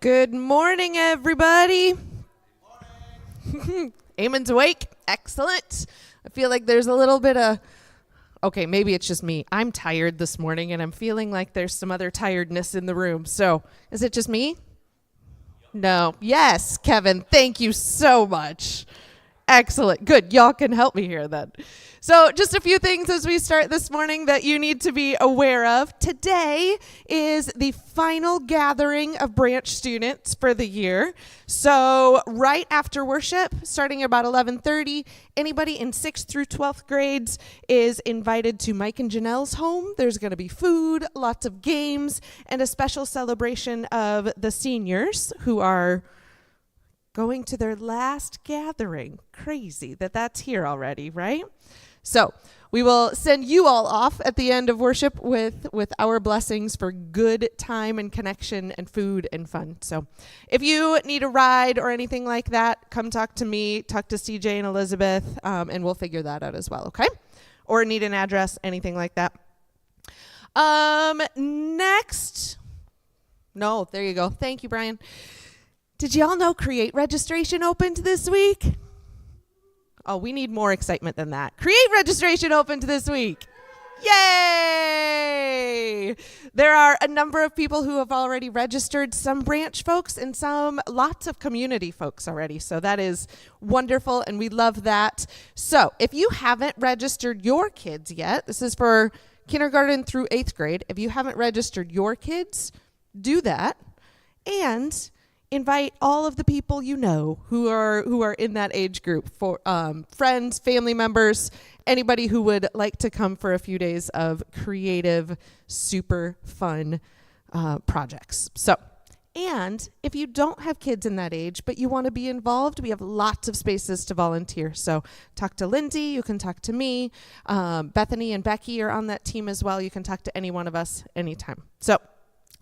Good morning, everybody. Eamon's awake. Excellent. I feel like there's a little bit of, okay, maybe it's just me. I'm tired this morning, and I'm feeling like there's some other tiredness in the room. So is it just me? No. Yes, Kevin. Thank you so much. Excellent. Good. Y'all can help me here then. So just a few things as we start this morning that you need to be aware of. Today is the final gathering of branch students for the year. So right after worship, starting about 11:30, anybody in 6th through 12th grades is invited to Mike and Janelle's home. There's going to be food, lots of games, and a special celebration of the seniors who are going to their last gathering. Crazy that that's here already, right? So we will send you all off at the end of worship with our blessings for good time and connection and food and fun. So if you need a ride or anything like that, come talk to me, talk to CJ and Elizabeth, and we'll figure that out as well, okay? Or need an address, anything like that. Next. No, there you go. Thank you, Brian. Did y'all know Create registration opened this week? Oh, we need more excitement than that. Create registration opened this week. Yay! There are a number of people who have already registered, some branch folks and lots of community folks already. So that is wonderful, and we love that. So if you haven't registered your kids yet, this is for kindergarten through 8th grade. If you haven't registered your kids, do that. And invite all of the people you know who are in that age group, for friends, family members, anybody who would like to come for a few days of creative, super fun projects. So, and if you don't have kids in that age, but you want to be involved, we have lots of spaces to volunteer. So talk to Lindsay, you can talk to me. Bethany and Becky are on that team as well. You can talk to any one of us anytime. So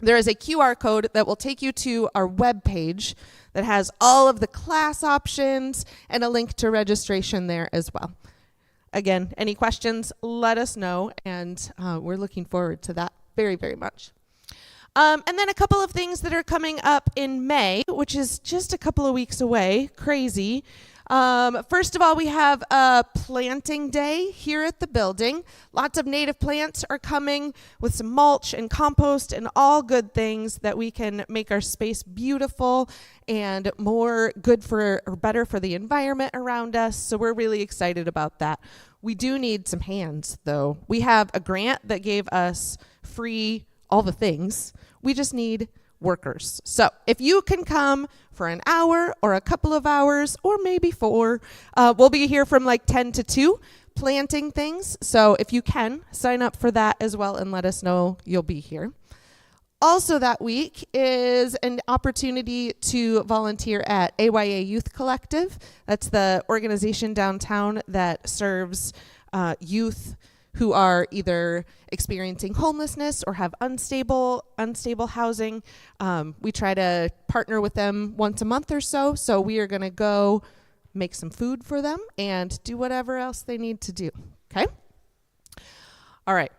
there is a QR code that will take you to our webpage that has all of the class options and a link to registration there as well. Again, any questions, let us know, and we're looking forward to that very, very much. And then a couple of things that are coming up in May, which is just a couple of weeks away. Crazy. First of all, we have a planting day here at the building. Lots of native plants are coming with some mulch and compost and all good things that we can make our space beautiful and more good for, or better for the environment around us. So we're really excited about that. We do need some hands, though. We have a grant that gave us free all the things. We just need workers. So if you can come for an hour or a couple of hours or maybe 4, we'll be here from like 10 to 2 planting things. So if you can, sign up for that as well and let us know you'll be here. Also that week is an opportunity to volunteer at AYA Youth Collective. That's the organization downtown that serves youth who are either experiencing homelessness or have unstable housing. We try to partner with them once a month or so. So we are going to go make some food for them and do whatever else they need to do. Okay? All right.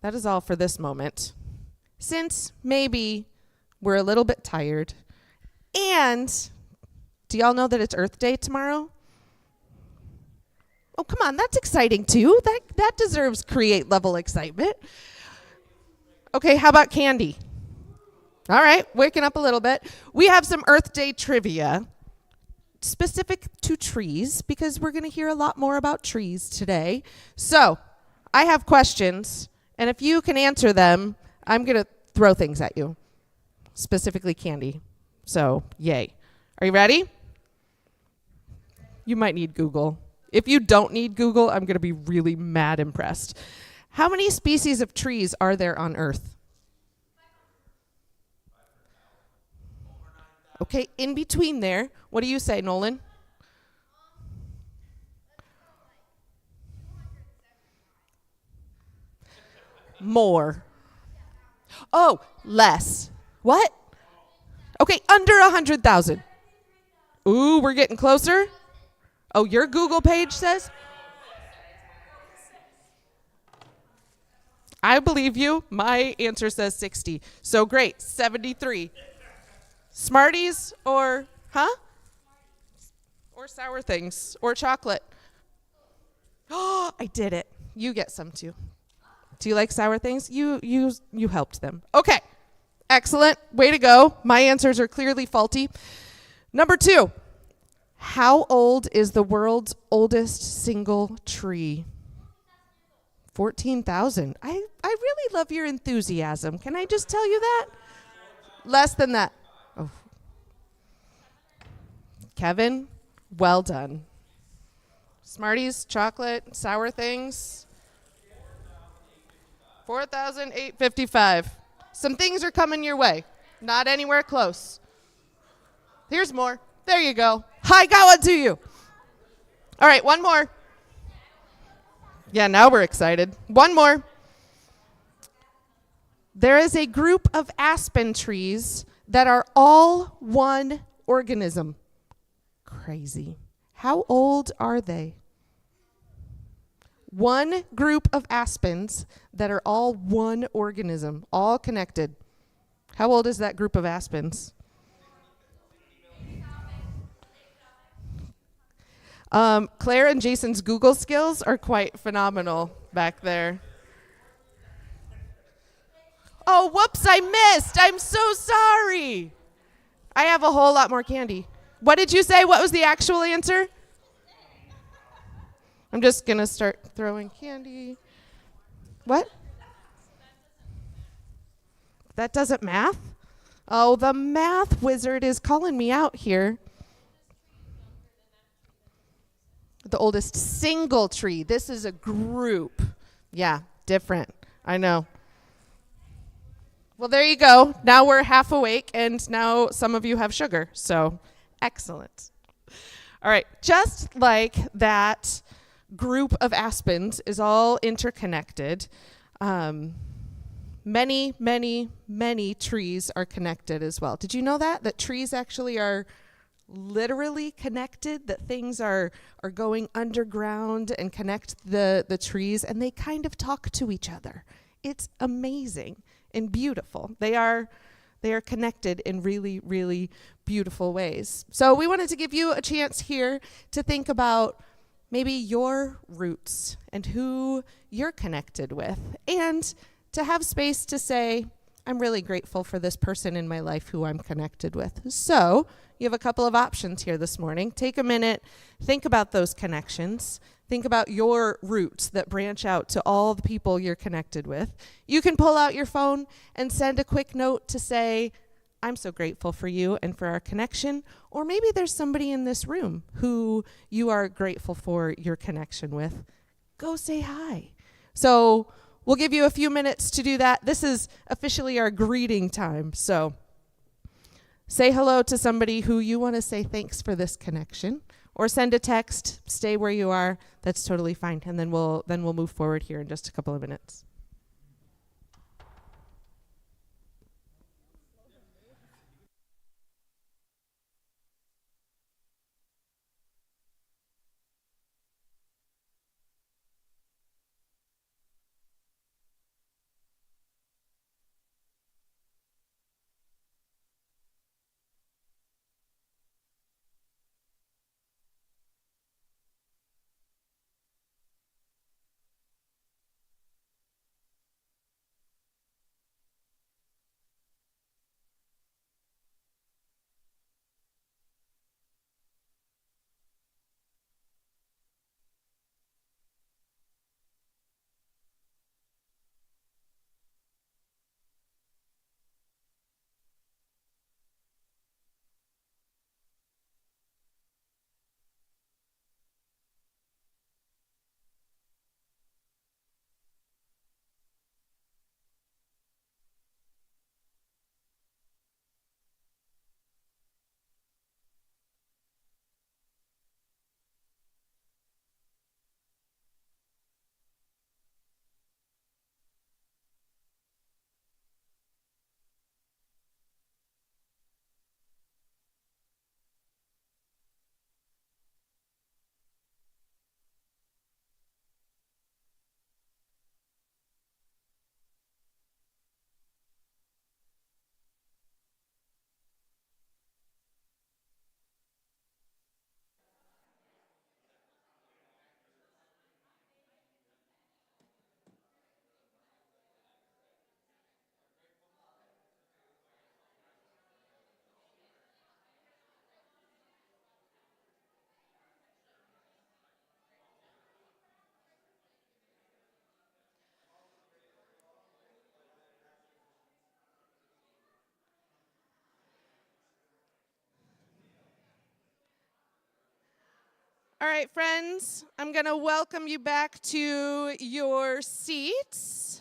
That is all for this moment. Since maybe we're a little bit tired, and do y'all know that it's Earth Day tomorrow? Oh, come on, that's exciting too. That deserves Create level excitement. Okay, how about candy? All right, waking up a little bit. We have some Earth Day trivia specific to trees because we're going to hear a lot more about trees today. So I have questions, and if you can answer them, I'm going to throw things at you, specifically candy. So yay. Are you ready? You might need Google. If you don't need Google, I'm going to be really mad impressed. How many species of trees are there on Earth? Okay, in between there, what do you say, Nolan? More. Oh, less. What? Okay, under 100,000. Ooh, we're getting closer. Oh, your Google page says? I believe you. My answer says 60. So great, 73. Smarties or, huh? Or sour things or chocolate. Oh, I did it. You get some too. Do you like sour things? You helped them. Okay. Excellent. Way to go. My answers are clearly faulty. Number 2. How old is the world's oldest single tree? 14,000. I really love your enthusiasm. Can I just tell you that? Less than that. Oh. Kevin, well done. Smarties, chocolate, sour things. 4,855. Some things are coming your way. Not anywhere close. Here's more. There you go. I got one to you. All right, one more. Yeah, now we're excited. One more. There is a group of aspen trees that are all one organism. Crazy. How old are they? One group of aspens that are all one organism, all connected. How old is that group of aspens? Claire and Jason's Google skills are quite phenomenal back there. Oh, whoops, I missed. I'm so sorry. I have a whole lot more candy. What did you say? What was the actual answer? I'm just going to start throwing candy. What? That doesn't math? Oh, the math wizard is calling me out here. The oldest single tree. This is a group. Yeah, different. I know. Well, there you go. Now we're half awake, and now some of you have sugar. So, excellent. All right. Just like that group of aspens is all interconnected, many, many, many trees are connected as well. Did you know that? That trees actually are literally connected, that things are going underground and connect the trees, and they kind of talk to each other. It's amazing and beautiful. They are connected in really, really beautiful ways. So we wanted to give you a chance here to think about maybe your roots and who you're connected with, and to have space to say, I'm really grateful for this person in my life who I'm connected with. So you have a couple of options here this morning. Take a minute, think about those connections. Think about your roots that branch out to all the people you're connected with. You can pull out your phone and send a quick note to say, I'm so grateful for you and for our connection. Or maybe there's somebody in this room who you are grateful for your connection with. Go say hi. So we'll give you a few minutes to do that. This is officially our greeting time. So say hello to somebody who you want to say thanks for this connection. Or send a text, stay where you are. That's totally fine. And then we'll move forward here in just a couple of minutes. All right, friends, I'm going to welcome you back to your seats.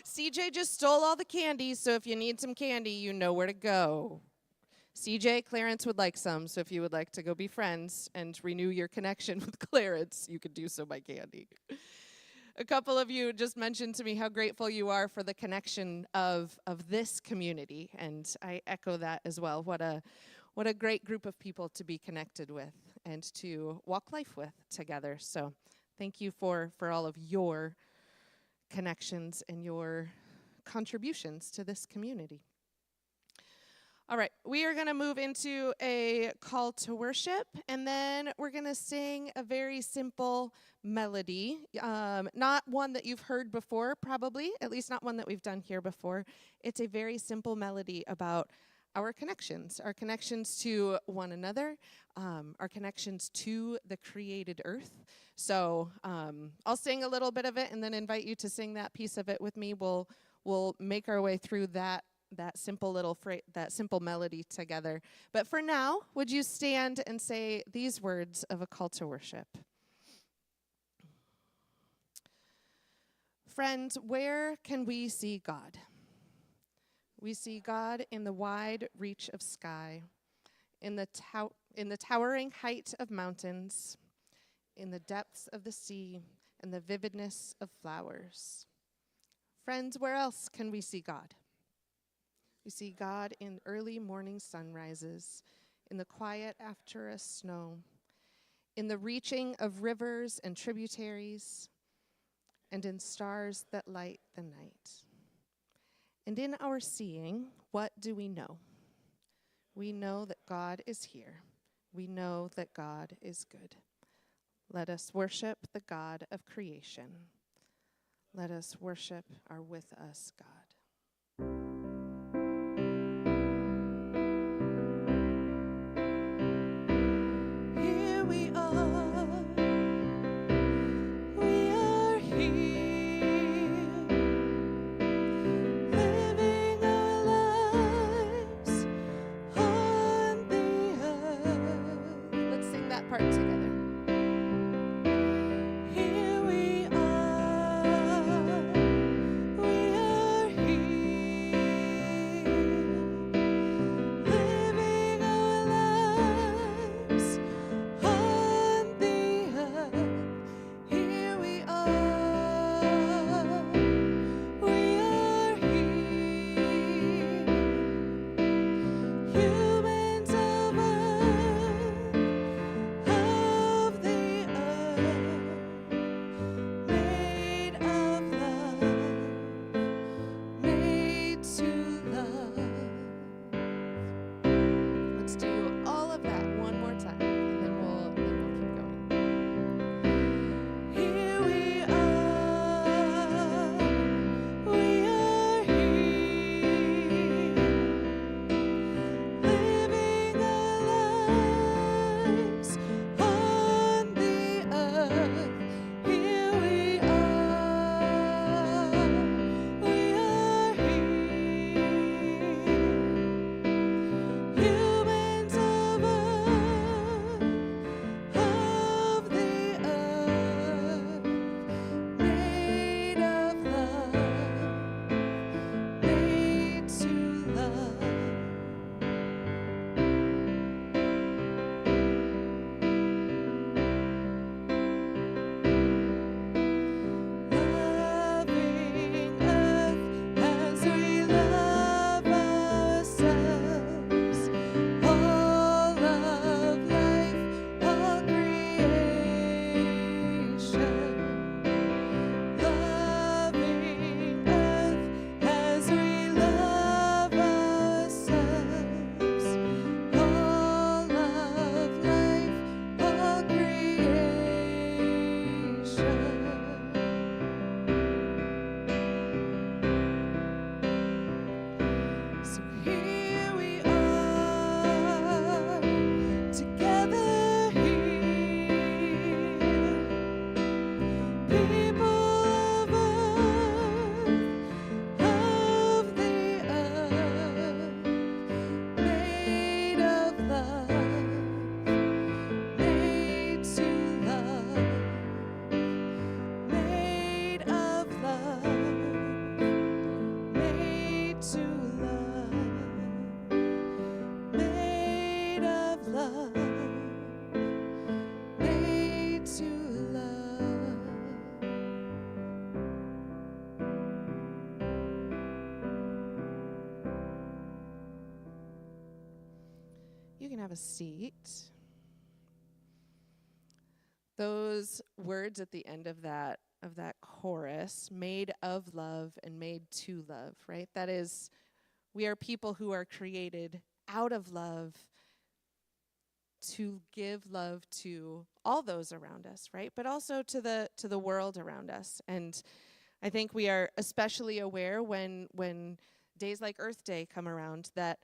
CJ just stole all the candy, so if you need some candy, you know where to go. CJ, Clarence would like some, so if you would like to go be friends and renew your connection with Clarence, you could do so by candy. A couple of you just mentioned to me how grateful you are for the connection of this community, and I echo that as well. What a great group of people to be connected with and to walk life with together. So thank you for all of your connections and your contributions to this community. All right, we are going to move into a call to worship, and then we're going to sing a very simple melody, not one that you've heard before, probably, at least not one that we've done here before. It's a very simple melody about our connections to one another, our connections to the created earth. So I'll sing a little bit of it and then invite you to sing that piece of it with me. We'll make our way through that simple little that simple melody together. But for now, would you stand and say these words of a call to worship? Friends, where can we see God? We see God in the wide reach of sky, in the towering height of mountains, in the depths of the sea, and the vividness of flowers. Friends, where else can we see God? We see God in early morning sunrises, in the quiet after a snow, in the reaching of rivers and tributaries, and in stars that light the night. And in our seeing, what do we know? We know that God is here. We know that God is good. Let us worship the God of creation. Let us worship our with us God. a seat. Those words at the end of that chorus, made of love and made to love, right? That is, we are people who are created out of love to give love to all those around us, right? But also to the world around us. And I think we are especially aware when days like Earth Day come around that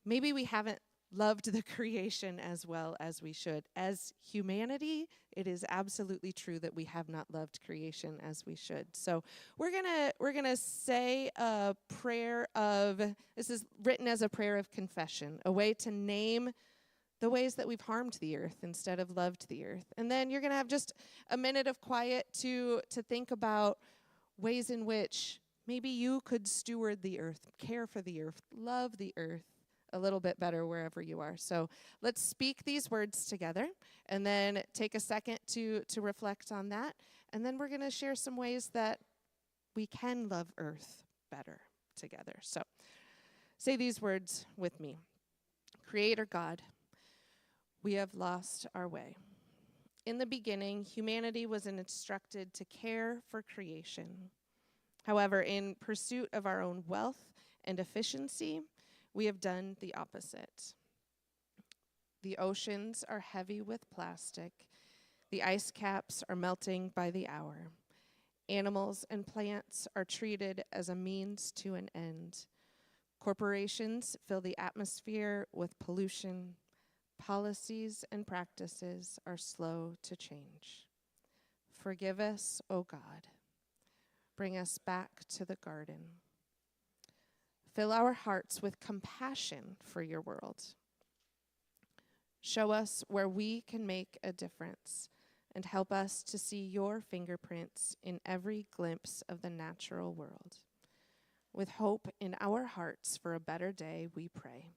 maybe we haven't loved the creation as well as we should. As humanity, it is absolutely true that we have not loved creation as we should. So we're gonna say a prayer of, this is written as a prayer of confession, a way to name the ways that we've harmed the earth instead of loved the earth. And then you're gonna have just a minute of quiet to think about ways in which maybe you could steward the earth, care for the earth, love the earth a little bit better wherever you are. So let's speak these words together and then take a second to reflect on that. And then we're going to share some ways that we can love earth better together. So say these words with me. Creator God, we have lost our way. In the beginning, humanity was instructed to care for creation. However, in pursuit of our own wealth and efficiency, we have done the opposite. The oceans are heavy with plastic. The ice caps are melting by the hour. Animals and plants are treated as a means to an end. Corporations fill the atmosphere with pollution. Policies and practices are slow to change. Forgive us, O God. Bring us back to the garden. Fill our hearts with compassion for your world. Show us where we can make a difference and help us to see your fingerprints in every glimpse of the natural world. With hope in our hearts for a better day, we pray.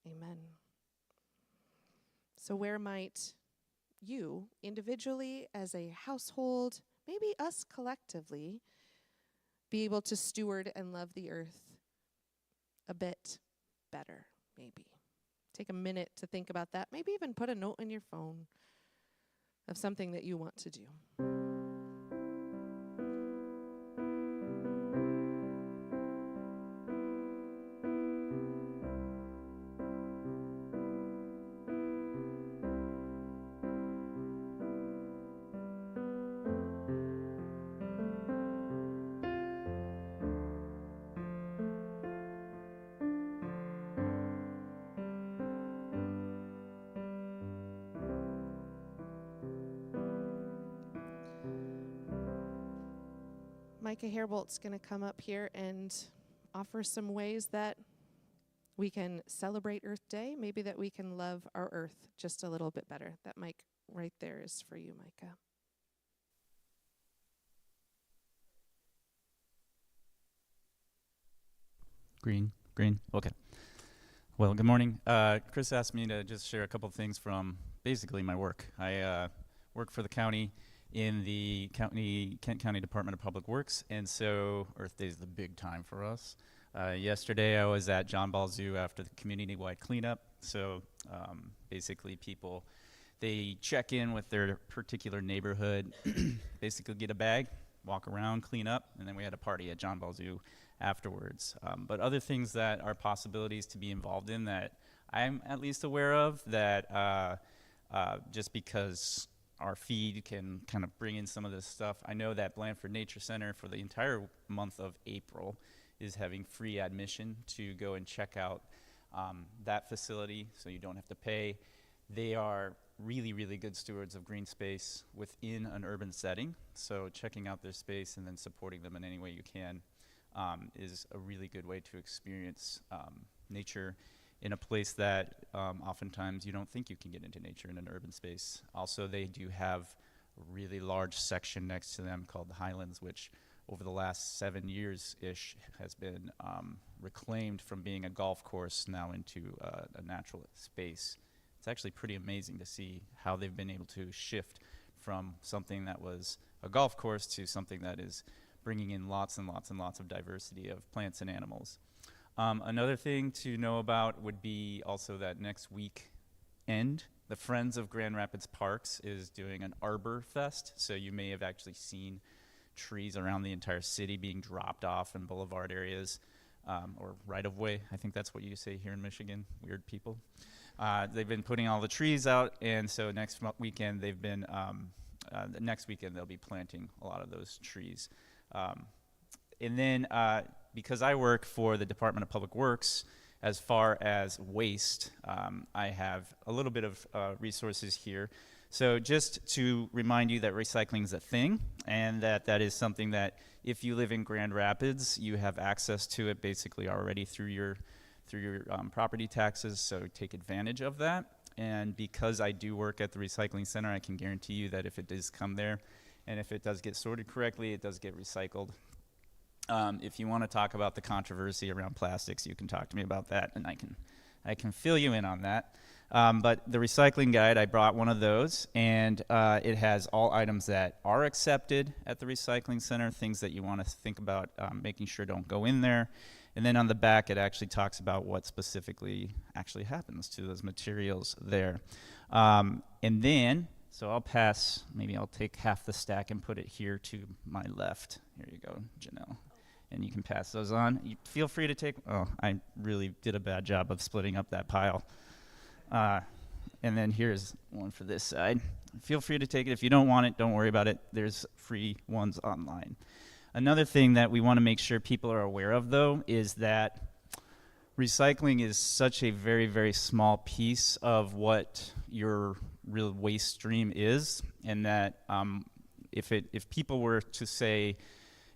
Amen. So where might you, individually, as a household, maybe us collectively, be able to steward and love the earth a bit better, maybe? Take a minute to think about that. Maybe even put a note in your phone of something that you want to do. Micah Hairbolt's going to come up here and offer some ways that we can celebrate Earth Day, maybe that we can love our earth just a little bit better. That mic right there is for you, Micah. Green. Okay. Well, good morning. Chris asked me to just share a couple of things from basically my work. I work for the county in the Kent County Department of Public Works, and so Earth Day is the big time for us. Yesterday I was at John Ball Zoo after the community-wide cleanup. So basically people, they check in with their particular neighborhood, basically get a bag, walk around, clean up, and then we had a party at John Ball Zoo afterwards. But other things that are possibilities to be involved in that I'm at least aware of, that just because our feed can kind of bring in some of this stuff. I know that Blandford Nature Center for the entire month of April is having free admission to go and check out that facility, so you don't have to pay. They are really, really good stewards of green space within an urban setting, so checking out their space and then supporting them in any way you can is a really good way to experience nature in a place that oftentimes you don't think you can get into nature in an urban space. Also, they do have a really large section next to them called the Highlands, which over the last 7 years-ish has been reclaimed from being a golf course now into a natural space. It's actually pretty amazing to see how they've been able to shift from something that was a golf course to something that is bringing in lots and lots and lots of diversity of plants and animals. Another thing to know about would be also that next weekend, the Friends of Grand Rapids Parks is doing an Arbor Fest. So you may have actually seen trees around the entire city being dropped off in boulevard areas, or right-of-way. I think that's what you say here in Michigan, weird people. They've been putting all the trees out, and so next weekend they've been, the next weekend they'll be planting a lot of those trees. And then because I work for the Department of Public Works, as far as waste, I have a little bit of resources here. So just to remind you that recycling is a thing, and that is something that if you live in Grand Rapids, you have access to it basically already through your property taxes, so take advantage of that. And because I do work at the recycling center, I can guarantee you that if it does come there, and if it does get sorted correctly, it does get recycled. If you want to talk about the controversy around plastics, you can talk to me about that, and I can fill you in on that. But the recycling guide, I brought one of those, and it has all items that are accepted at the recycling center, things that you want to think about making sure don't go in there. And then on the back, it actually talks about what specifically actually happens to those materials there. And then, so maybe I'll take half the stack and put it here to my left. Here you go, Janelle. And you can pass those on. You feel free to take, I really did a bad job of splitting up that pile. And then here's one for this side. Feel free to take it. If you don't want it, don't worry about it. There's free ones online. Another thing that we want to make sure people are aware of, though, is that recycling is such a very, very small piece of what your real waste stream is, and that if people were to say,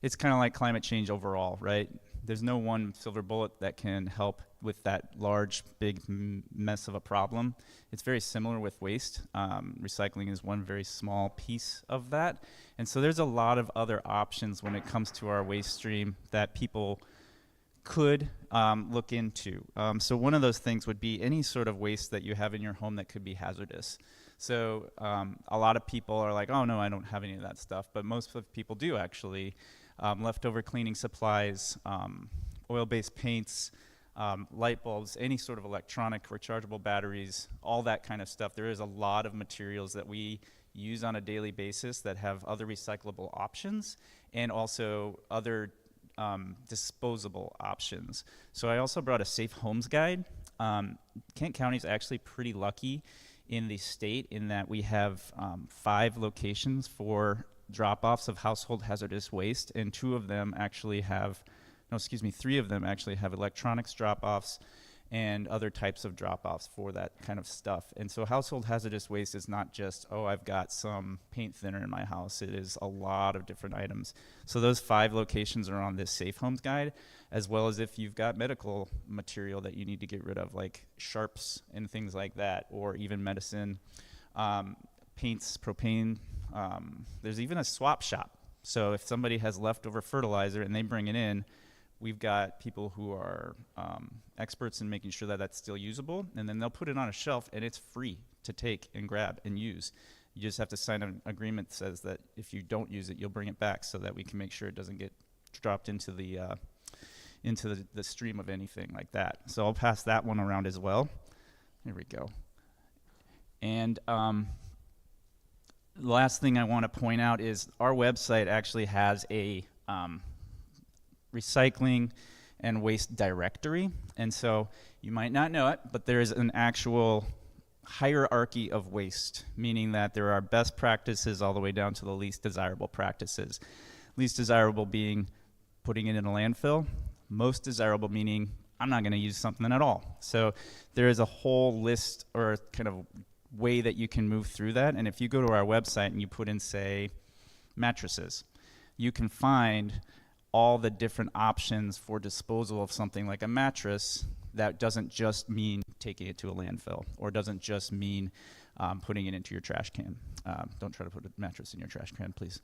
it's kind of like climate change overall, right? There's no one silver bullet that can help with that large, big mess of a problem. It's very similar with waste. Recycling is one very small piece of that. And so there's a lot of other options when it comes to our waste stream that people could look into. So one of those things would be any sort of waste that you have in your home that could be hazardous. So a lot of people are like, oh no, I don't have any of that stuff, but most of people do actually. Leftover cleaning supplies, oil-based paints, light bulbs, any sort of electronic rechargeable batteries, all that kind of stuff. There is a lot of materials that we use on a daily basis that have other recyclable options and also other disposable options. So I also brought a safe homes guide. Kent County is actually pretty lucky in the state in that we have 5 locations for drop-offs of household hazardous waste, and 3 of them actually have electronics drop-offs and other types of drop-offs for that kind of stuff. And so household hazardous waste is not just, oh, I've got some paint thinner in my house. It is a lot of different items. So those 5 locations are on this Safe Homes Guide, as well as if you've got medical material that you need to get rid of, like sharps and things like that, or even medicine, paints, propane. There's even a swap shop. So if somebody has leftover fertilizer and they bring it in, we've got people who are experts in making sure that that's still usable, and then they'll put it on a shelf, and it's free to take and grab and use. You just have to sign an agreement that says that if you don't use it, you'll bring it back so that we can make sure it doesn't get dropped into the stream of anything like that. So I'll pass that one around as well. There we go. And the last thing I want to point out is our website actually has a recycling and waste directory. And so you might not know it, but there is an actual hierarchy of waste, meaning that there are best practices all the way down to the least desirable practices. Least desirable being putting it in a landfill. Most desirable meaning I'm not going to use something at all. So there is a whole list or kind of way that you can move through that. And if you go to our website and you put in, say, mattresses, you can find all the different options for disposal of something like a mattress. That doesn't just mean taking it to a landfill, or doesn't just mean putting it into your trash can. Don't try to put a mattress in your trash can, please.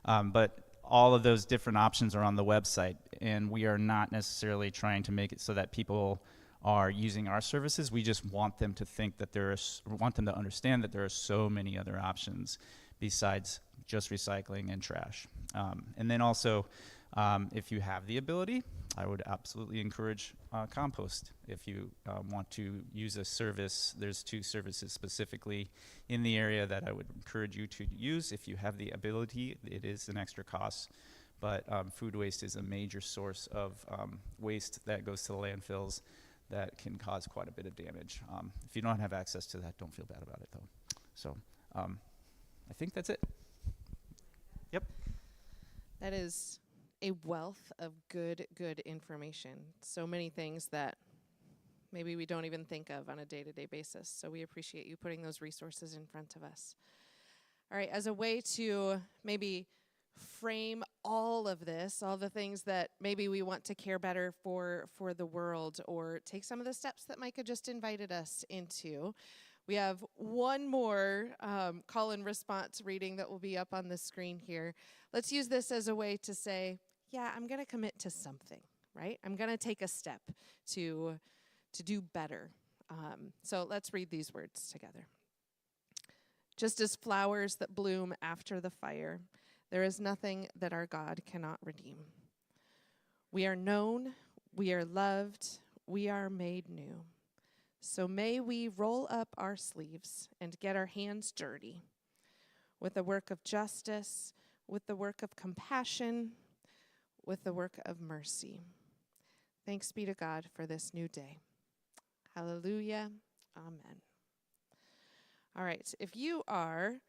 But all of those different options are on the website, and we are not necessarily trying to make it so that people are using our services. We just want them to think that want them to understand that there are so many other options besides just recycling and trash. And then also, If you have the ability, I would absolutely encourage compost. If you want to use a service, there's 2 services specifically in the area that I would encourage you to use. If you have the ability, it is an extra cost, but food waste is a major source of waste that goes to the landfills that can cause quite a bit of damage. If you don't have access to that, don't feel bad about it though. So I think that's it. Yep. That is a wealth of good information. So many things that maybe we don't even think of on a day-to-day basis. So we appreciate you putting those resources in front of us. All right, as a way to maybe frame all of this, all the things that maybe we want to care better for the world, or take some of the steps that Micah just invited us into, we have one more call and response reading that will be up on the screen here. Let's use this as a way to say, yeah, I'm going to commit to something, right? I'm going to take a step to do better. So let's read these words together. Just as flowers that bloom after the fire, there is nothing that our God cannot redeem. We are known, we are loved, we are made new. So may we roll up our sleeves and get our hands dirty with the work of justice, with the work of compassion, with the work of mercy. Thanks be to God for this new day. Hallelujah. Amen. All right, if you are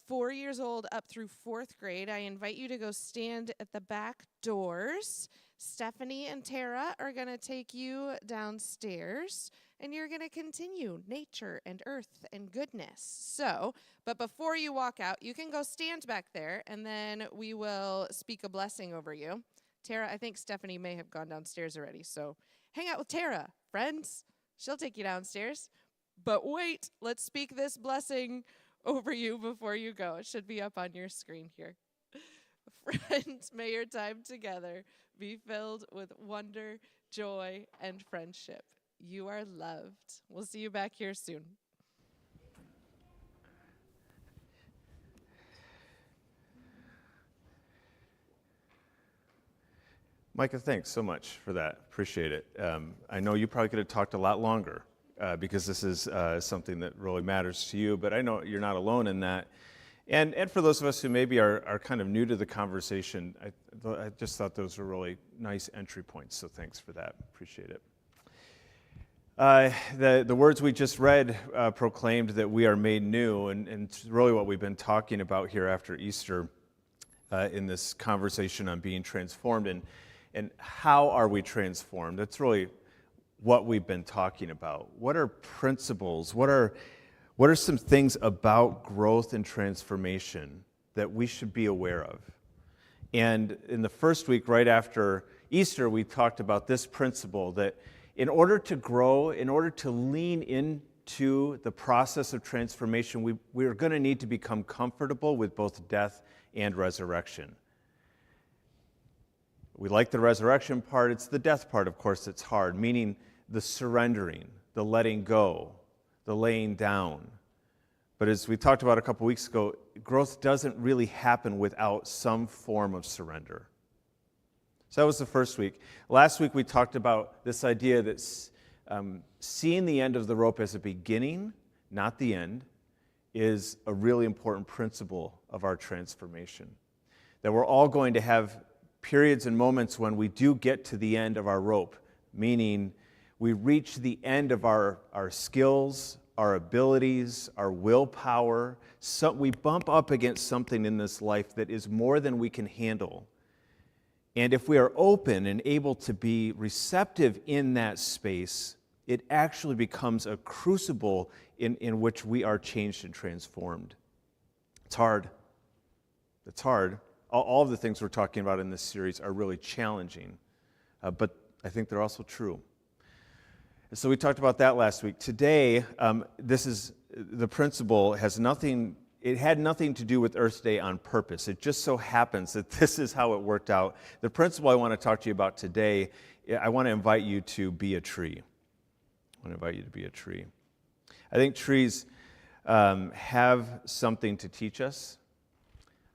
4 years old up through 4th grade, I invite you to go stand at the back doors. Stephanie and Tara are going to take you downstairs, and you're going to continue nature and earth and goodness. So, but before you walk out, you can go stand back there, and then we will speak a blessing over you. Tara, I think Stephanie may have gone downstairs already, so hang out with Tara, friends. She'll take you downstairs. But wait, let's speak this blessing over you before you go. It should be up on your screen here. Friends, may your time together be filled with wonder, joy, and friendship. You are loved. We'll see you back here soon. Micah, thanks so much for that. Appreciate it. I know you probably could have talked a lot longer because this is something that really matters to you, but I know you're not alone in that. And for those of us who maybe are kind of new to the conversation, I just thought those were really nice entry points, so thanks for that. Appreciate it. The words we just read proclaimed that we are made new, and it's really what we've been talking about here after Easter in this conversation on being transformed. And how are we transformed? That's really what we've been talking about. What are principles? What are some things about growth and transformation that we should be aware of? And in the first week, right after Easter, we talked about this principle that in order to grow, in order to lean into the process of transformation, we are going to need to become comfortable with both death and resurrection. We like the resurrection part. It's the death part, of course, that's hard, meaning the surrendering, the letting go, the laying down. But as we talked about a couple weeks ago, growth doesn't really happen without some form of surrender. So that was the first week. Last week we talked about this idea that seeing the end of the rope as a beginning, not the end, is a really important principle of our transformation. That we're all going to have periods and moments when we do get to the end of our rope, meaning we reach the end of our skills, our abilities, our willpower. So we bump up against something in this life that is more than we can handle. And if we are open and able to be receptive in that space, it actually becomes a crucible in which we are changed and transformed. It's hard. It's hard. All of the things we're talking about in this series are really challenging, but I think they're also true. And so we talked about that last week. Today, the principle had nothing to do with Earth Day on purpose. It just so happens that this is how it worked out. The principle I want to talk to you about today, I want to invite you to be a tree. I want to invite you to be a tree. I think trees have something to teach us.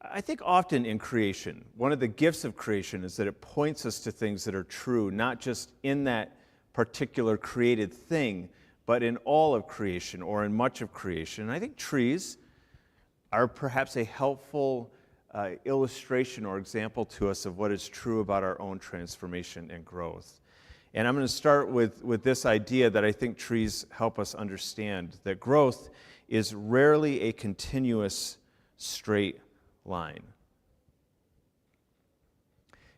I think often in creation, one of the gifts of creation is that it points us to things that are true, not just in that particular created thing, but in all of creation or in much of creation. And I think trees are perhaps a helpful illustration or example to us of what is true about our own transformation and growth. And I'm going to start with this idea that I think trees help us understand, that growth is rarely a continuous straight line.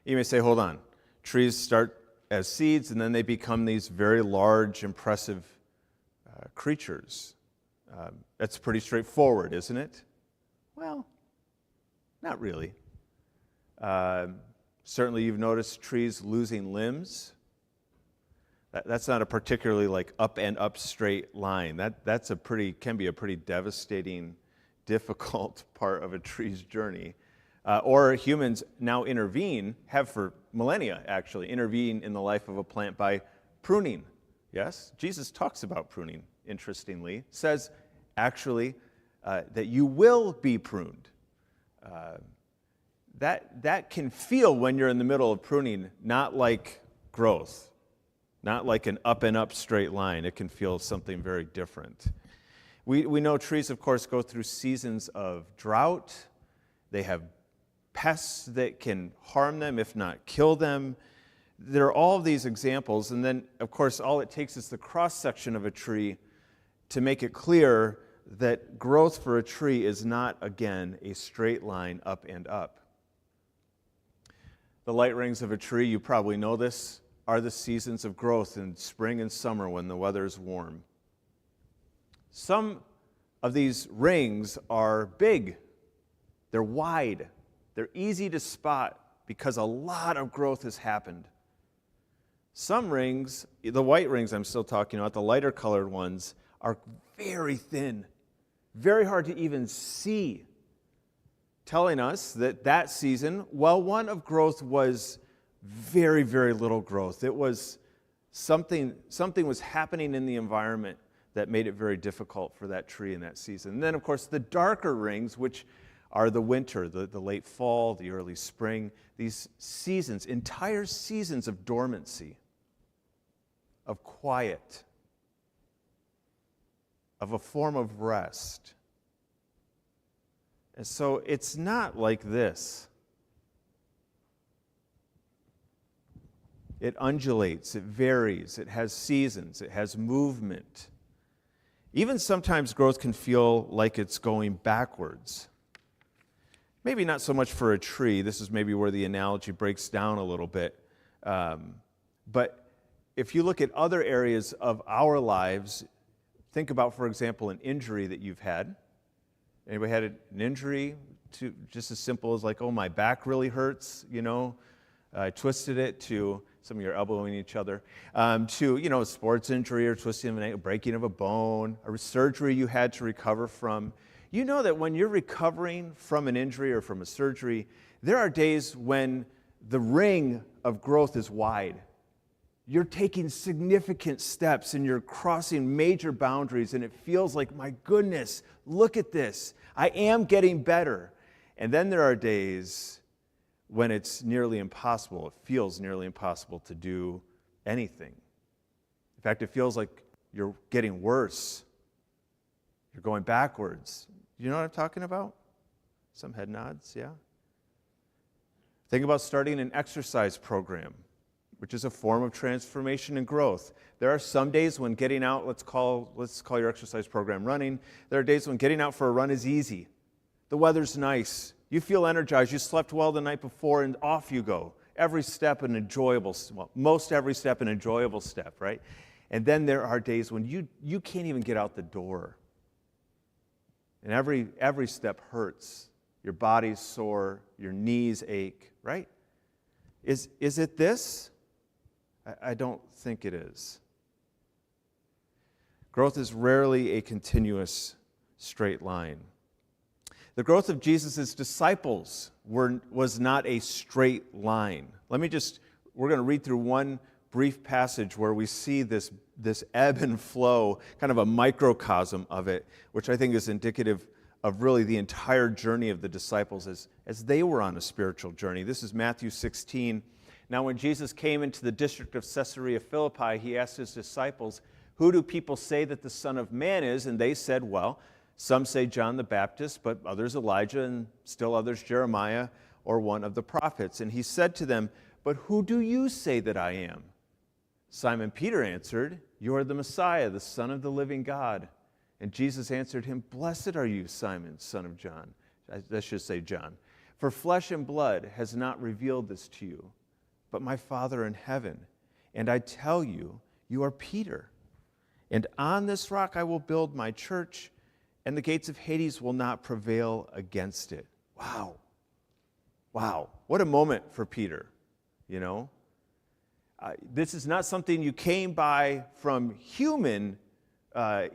You may say, hold on, trees start as seeds and then they become these very large, impressive creatures. That's pretty straightforward, isn't it? Well, not really. Certainly you've noticed trees losing limbs. That's not a particularly like up and up straight line. That's can be a pretty devastating, difficult part of a tree's journey. Or humans now have for millennia actually, intervene in the life of a plant by pruning. Yes, Jesus talks about pruning, interestingly, says actually that you will be pruned. That can feel, when you're in the middle of pruning, not like growth, not like an up and up straight line. It can feel something very different. We know trees, of course, go through seasons of drought. They have pests that can harm them, if not kill them. There are all of these examples, and then, of course, all it takes is the cross-section of a tree to make it clear that growth for a tree is not, again, a straight line up and up. The light rings of a tree, you probably know this, are the seasons of growth in spring and summer when the weather is warm. Some of these rings are big, they're wide, they're easy to spot because a lot of growth has happened. Some rings, the white rings I'm still talking about, the lighter colored ones, are very thin, very hard to even see, telling us that season, while one of growth was very, very little growth, it was something was happening in the environment that made it very difficult for that tree in that season. And then, of course, the darker rings, which are the winter, the late fall, the early spring, these seasons, entire seasons of dormancy, of quiet, of a form of rest. And so it's not like this. It undulates, it varies, it has seasons, it has movement. Even sometimes growth can feel like it's going backwards. Maybe not so much for a tree. This is maybe where the analogy breaks down a little bit. But if you look at other areas of our lives, think about, for example, an injury that you've had. Anybody had an injury, just as simple as like, oh, my back really hurts, I twisted it, to some of you are elbowing each other, to, a sports injury or twisting of an ankle, breaking of a bone, a surgery you had to recover from. You know that when you're recovering from an injury or from a surgery, there are days when the ring of growth is wide. You're taking significant steps and you're crossing major boundaries, and it feels like, my goodness, look at this. I am getting better. And then there are days when it's nearly impossible. It feels nearly impossible to do anything. In fact, it feels like you're getting worse. You're going backwards. You know what I'm talking about? Some head nods, yeah? Think about starting an exercise program, which is a form of transformation and growth. There are some days when getting out, let's call your exercise program running. There are days when getting out for a run is easy. The weather's nice. You feel energized. You slept well the night before, and off you go. Every step an enjoyable, most every step an enjoyable step, right? And then there are days when you can't even get out the door. And every step hurts. Your body's sore. Your knees ache, right? Is it this? I don't think it is. Growth is rarely a continuous straight line. The growth of Jesus' disciples was not a straight line. We're going to read through one brief passage where we see this ebb and flow, kind of a microcosm of it, which I think is indicative of really the entire journey of the disciples as they were on a spiritual journey. This is Matthew 16. Now, when Jesus came into the district of Caesarea Philippi, he asked his disciples, "Who do people say that the Son of Man is?" And they said, "Well, some say John the Baptist, but others Elijah, and still others Jeremiah or one of the prophets." And he said to them, "But who do you say that I am?" Simon Peter answered, "You are the Messiah, the Son of the living God." And Jesus answered him, "Blessed are you, Simon, son of John." I should say John. "For flesh and blood has not revealed this to you, but my Father in heaven. And I tell you, you are Peter. And on this rock I will build my church, and the gates of Hades will not prevail against it." Wow. Wow. What a moment for Peter, you know? This is not something you came by from human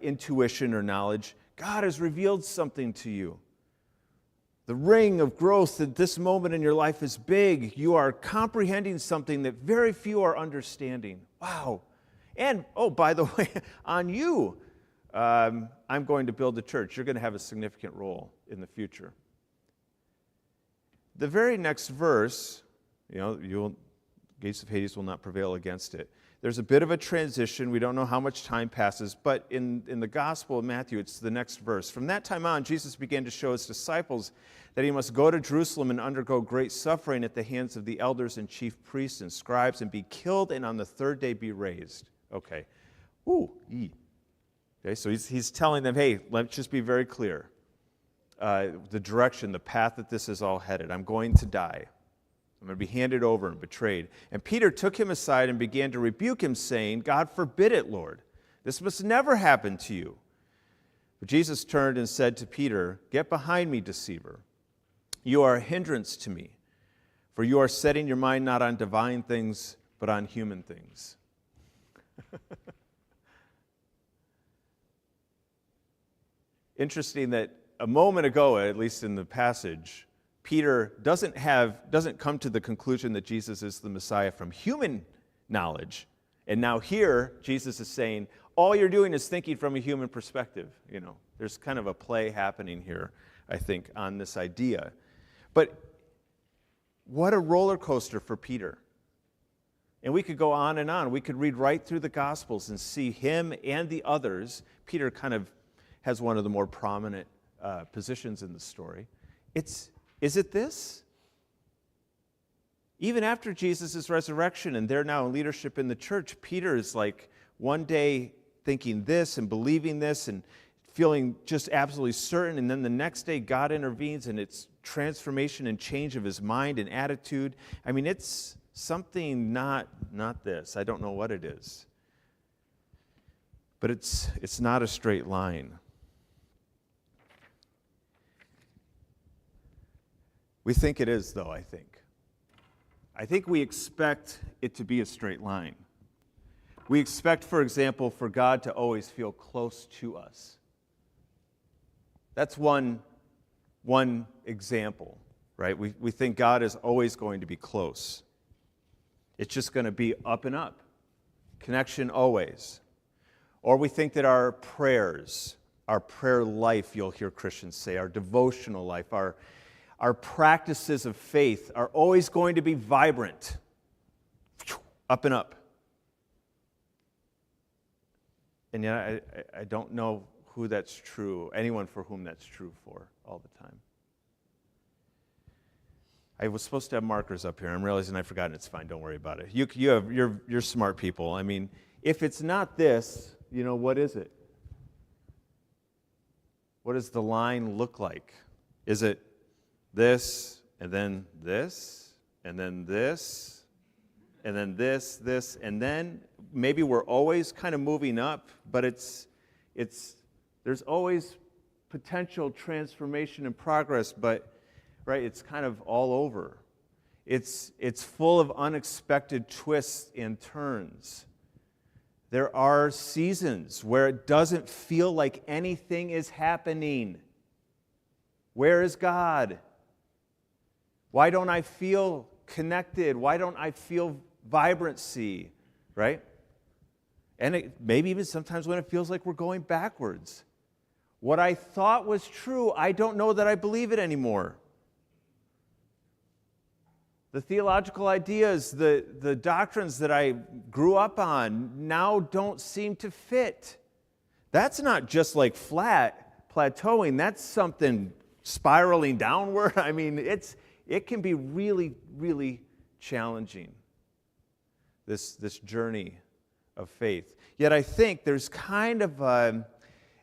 intuition or knowledge. God has revealed something to you. The ring of growth at this moment in your life is big. You are comprehending something that very few are understanding. Wow. And, oh, by the way, on you, I'm going to build a church. You're going to have a significant role in the future. The very next verse, gates of Hades will not prevail against it. There's a bit of a transition. We don't know how much time passes, but in the Gospel of Matthew, it's the next verse. "From that time on, Jesus began to show his disciples that he must go to Jerusalem and undergo great suffering at the hands of the elders and chief priests and scribes and be killed and on the third day be raised." Okay. Okay, so he's telling them, hey, let's just be very clear. The direction, the path that this is all headed. I'm going to die. I'm going to be handed over and betrayed. And Peter took him aside and began to rebuke him, saying, "God forbid it, Lord. This must never happen to you." But Jesus turned and said to Peter, "Get behind me, deceiver. You are a hindrance to me, for you are setting your mind not on divine things, but on human things." Interesting that a moment ago, at least in the passage, Peter doesn't come to the conclusion that Jesus is the Messiah from human knowledge. And now here, Jesus is saying, all you're doing is thinking from a human perspective. There's kind of a play happening here, I think, on this idea. But what a roller coaster for Peter. And we could go on and on. We could read right through the Gospels and see him and the others. Peter kind of has one of the more prominent positions in the story. Is it this? Even after Jesus' resurrection and they're now in leadership in the church, Peter is like one day thinking this and believing this and feeling just absolutely certain, and then the next day God intervenes and it's transformation and change of his mind and attitude. I mean, it's something not this. I don't know what it is. But it's not a straight line. We think it is, though, I think. I think we expect it to be a straight line. We expect, for example, for God to always feel close to us. That's one example, right? We think God is always going to be close. It's just going to be up and up. Connection always. Or we think that our prayers, our prayer life, you'll hear Christians say, our devotional life, our practices of faith are always going to be vibrant, up and up. And yet I don't know who that's true, anyone for whom that's true for all the time. I was supposed to have markers up here. I'm realizing I've forgotten. It's fine. Don't worry about it. You're smart people. I mean, if it's not this, what is it? What does the line look like? Is it this, and then this, and then this, and then this, and then maybe we're always kind of moving up, but there's always potential transformation and progress, but right, it's kind of all over. It's full of unexpected twists and turns. There are seasons where it doesn't feel like anything is happening. Where is God? Why don't I feel connected? Why don't I feel vibrancy, right? And maybe even sometimes when it feels like we're going backwards. What I thought was true, I don't know that I believe it anymore. The theological ideas, the doctrines that I grew up on now don't seem to fit. That's not just like flat, plateauing. That's something spiraling downward. I mean, it can be really, really challenging, this journey of faith. Yet I think there's kind of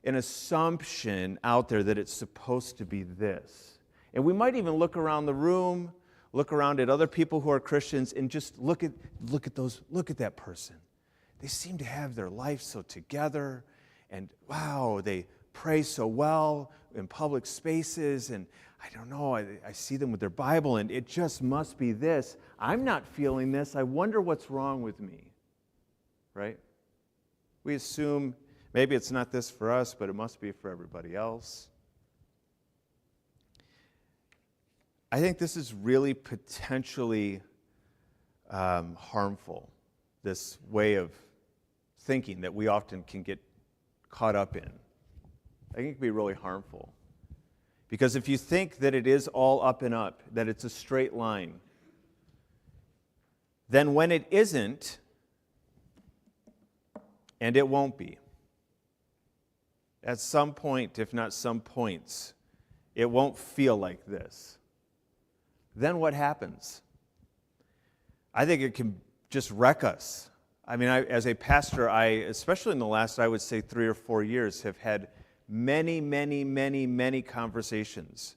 an assumption out there that it's supposed to be this. And we might even look around the room, look around at other people who are Christians, and just look at that person. They seem to have their life so together, and wow, they pray so well in public spaces, and I don't know, I see them with their Bible, and it just must be this. I'm not feeling this. I wonder what's wrong with me, right? We assume maybe it's not this for us, but it must be for everybody else. I think this is really potentially harmful, this way of thinking that we often can get caught up in. I think it can be really harmful. Because if you think that it is all up and up, that it's a straight line, then when it isn't, and it won't be, at some point, if not some points, it won't feel like this. Then what happens? I think it can just wreck us. I mean, as a pastor, especially in the last, I would say 3 or 4 years, have had many conversations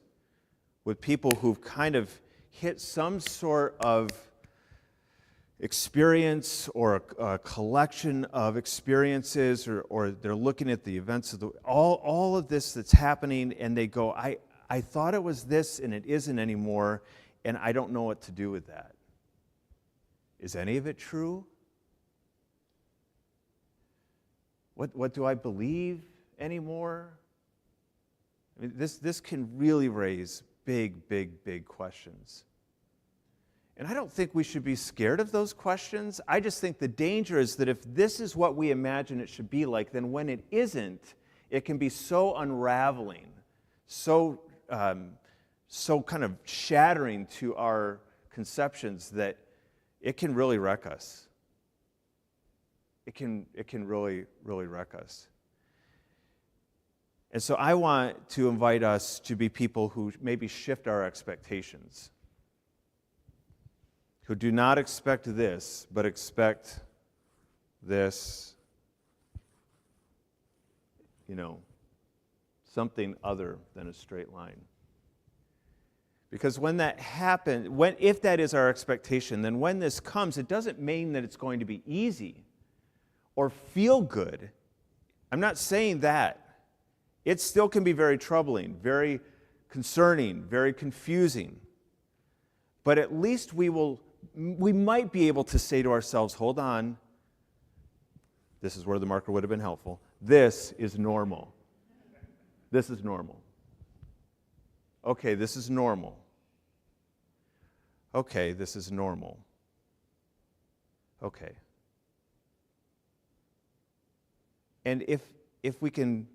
with people who've kind of hit some sort of experience or a collection of experiences, or they're looking at the events of all of this that's happening, and they go, I thought it was this and it isn't anymore, and I don't know what to do with that. Is any of it true? What do I believe anymore? I mean, this can really raise big questions. And I don't think we should be scared of those questions. I just think the danger is that if this is what we imagine it should be like, then when it isn't, it can be so unraveling, so kind of shattering to our conceptions that it can really wreck us. It can really wreck us. And so I want to invite us to be people who maybe shift our expectations, who do not expect this, but expect this, something other than a straight line. Because when that happens, if that is our expectation, then when this comes, it doesn't mean that it's going to be easy or feel good. I'm not saying that. It still can be very troubling, very concerning, very confusing. But at least we might be able to say to ourselves, hold on, this is where the marker would have been helpful. This is normal. This is normal. Okay, this is normal. Okay, this is normal. Okay. And if we can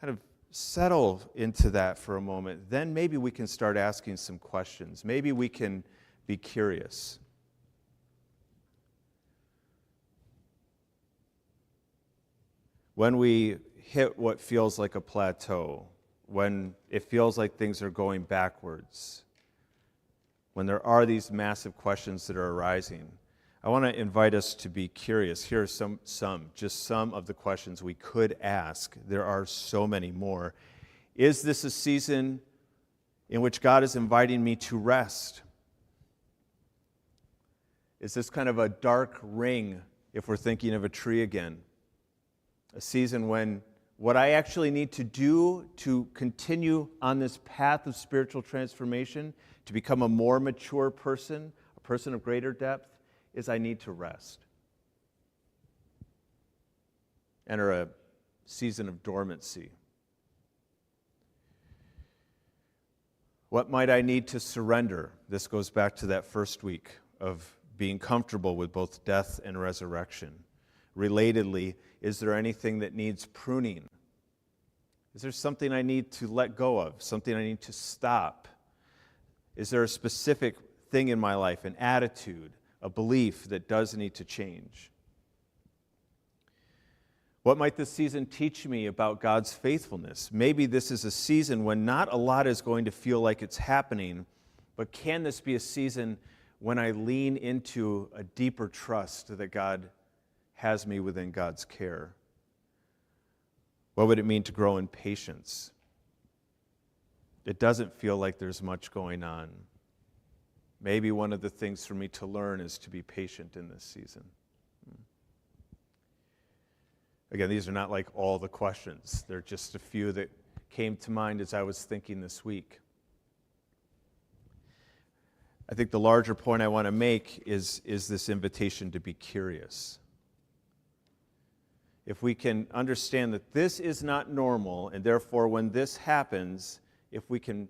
kind of settle into that for a moment, then maybe we can start asking some questions. Maybe we can be curious. When we hit what feels like a plateau, when it feels like things are going backwards, when there are these massive questions that are arising, I want to invite us to be curious. Here are just some of the questions we could ask. There are so many more. Is this a season in which God is inviting me to rest? Is this kind of a dark ring, if we're thinking of a tree again? A season when what I actually need to do to continue on this path of spiritual transformation, to become a more mature person, a person of greater depth, is I need to rest. Enter a season of dormancy. What might I need to surrender? This goes back to that first week of being comfortable with both death and resurrection. Relatedly, is there anything that needs pruning? Is there something I need to let go of, something I need to stop? Is there a specific thing in my life, an attitude, a belief that does need to change? What might this season teach me about God's faithfulness? Maybe this is a season when not a lot is going to feel like it's happening, but can this be a season when I lean into a deeper trust that God has me within God's care? What would it mean to grow in patience? It doesn't feel like there's much going on. Maybe one of the things for me to learn is to be patient in this season. Again, these are not like all the questions. They're just a few that came to mind as I was thinking this week. I think the larger point I want to make is this invitation to be curious. If we can understand that this is not normal, and therefore when this happens, if we can